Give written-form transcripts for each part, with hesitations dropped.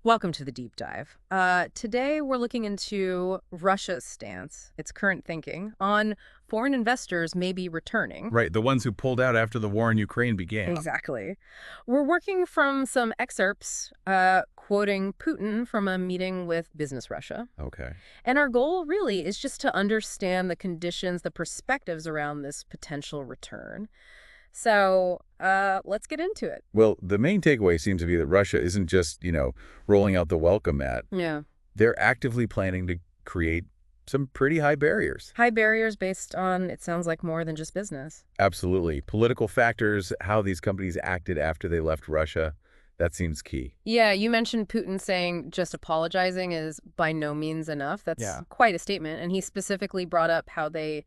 Welcome to the deep dive. Today, we're looking into Russia's stance, its current thinking, on foreign investors maybe returning. Right, the ones who pulled out after the war in Ukraine began. Exactly. We're working from some excerpts quoting Putin from a meeting with Business Russia. Okay. And our goal really is just to understand the conditions, the perspectives around this potential return. So let's get into it. Well, the main takeaway seems to be that Russia isn't just, rolling out the welcome mat. Yeah. They're actively planning to create some pretty high barriers. High barriers based on, it sounds like, more than just business. Absolutely. Political factors, how these companies acted after they left Russia, that seems key. Yeah, you mentioned Putin saying just apologizing is by no means enough. That's Yeah. quite a statement. And he specifically brought up how they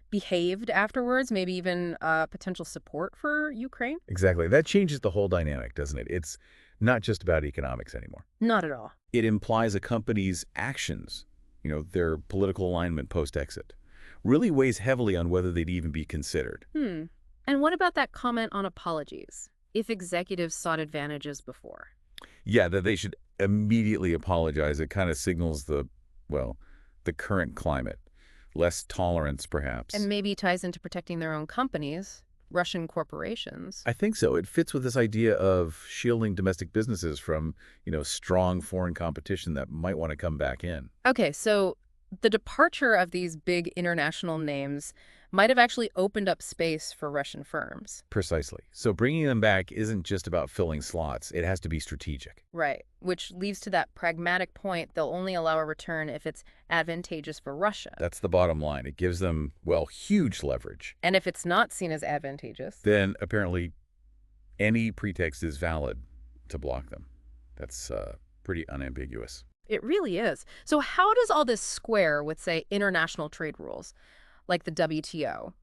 behaved afterwards, maybe even potential support for Ukraine. Exactly. That changes the whole dynamic, doesn't it? It's not just about economics anymore. Not at all. It implies a company's actions, their political alignment post-exit, really weighs heavily on whether they'd even be considered. And what about that comment on apologies? If executives sought advantages before. Yeah, that they should immediately apologize. It kind of signals the current climate. Less tolerance, perhaps. And maybe ties into protecting their own companies, Russian corporations. I think so. It fits with this idea of shielding domestic businesses from, strong foreign competition that might want to come back in. Okay, so the departure of these big international names might have actually opened up space for Russian firms. Precisely. So bringing them back isn't just about filling slots. It has to be strategic. Right, which leads to that pragmatic point. They'll only allow a return if it's advantageous for Russia. That's the bottom line. It gives them, huge leverage. And if it's not seen as advantageous, Then apparently any pretext is valid to block them. That's pretty unambiguous. it really is. So how does all this square with, say, international trade rules, like the WTO?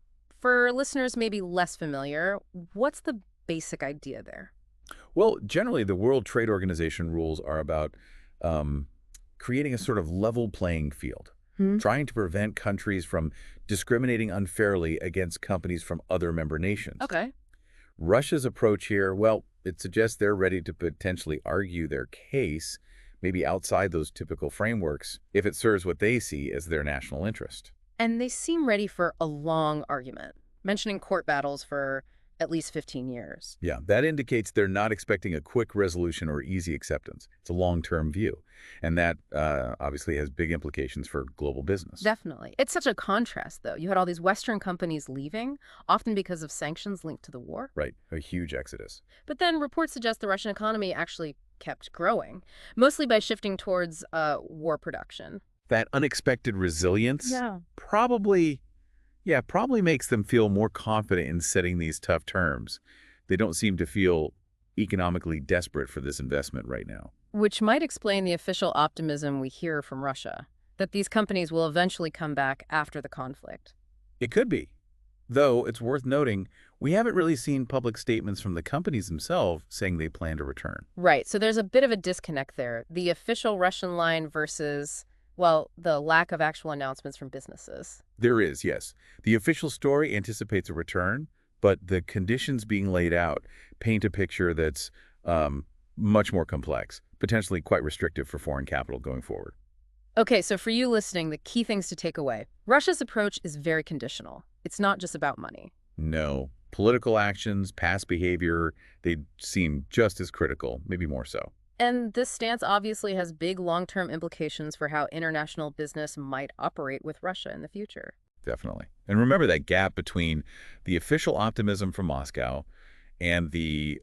For listeners maybe less familiar, what's the basic idea there? Well, generally, the World Trade Organization rules are about creating a sort of level playing field, trying to prevent countries from discriminating unfairly against companies from other member nations. Okay. Russia's approach here, well, it suggests they're ready to potentially argue their case, maybe outside those typical frameworks, if it serves what they see as their national interest. And they seem ready for a long argument, mentioning court battles for at least 15 years. Yeah, that indicates they're not expecting a quick resolution or easy acceptance. It's a long-term view, and that obviously has big implications for global business. Definitely. It's such a contrast, though. You had all these Western companies leaving, often because of sanctions linked to the war. Right, a huge exodus. But then reports suggest the Russian economy actually kept growing, mostly by shifting towards war production. That unexpected resilience Yeah. probably makes them feel more confident in setting these tough terms. They don't seem to feel economically desperate for this investment right now. Which might explain the official optimism we hear from Russia, that these companies will eventually come back after the conflict. It could be. Though it's worth noting, we haven't really seen public statements from the companies themselves saying they plan to return. Right, so there's a bit of a disconnect there. The official Russian line versus, well, the lack of actual announcements from businesses. There is, yes. The official story anticipates a return, but the conditions being laid out paint a picture that's much more complex, potentially quite restrictive for foreign capital going forward. Okay, so for you listening, the key things to take away. Russia's approach is very conditional. It's not just about money. No. Political actions, past behavior, they seem just as critical, maybe more so. And this stance obviously has big long-term implications for how international business might operate with Russia in the future. Definitely. And remember that gap between the official optimism from Moscow and the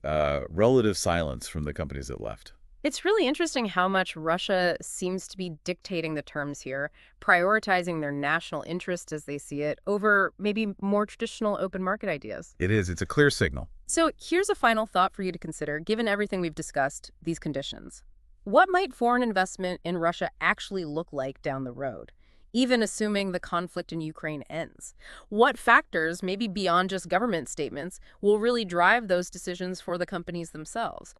relative silence from the companies that left. It's really interesting how much Russia seems to be dictating the terms here, prioritizing their national interest as they see it over maybe more traditional open market ideas. It is. It's a clear signal. So here's a final thought for you to consider, given everything we've discussed, these conditions. What might foreign investment in Russia actually look like down the road, even assuming the conflict in Ukraine ends? What factors, maybe beyond just government statements, will really drive those decisions for the companies themselves?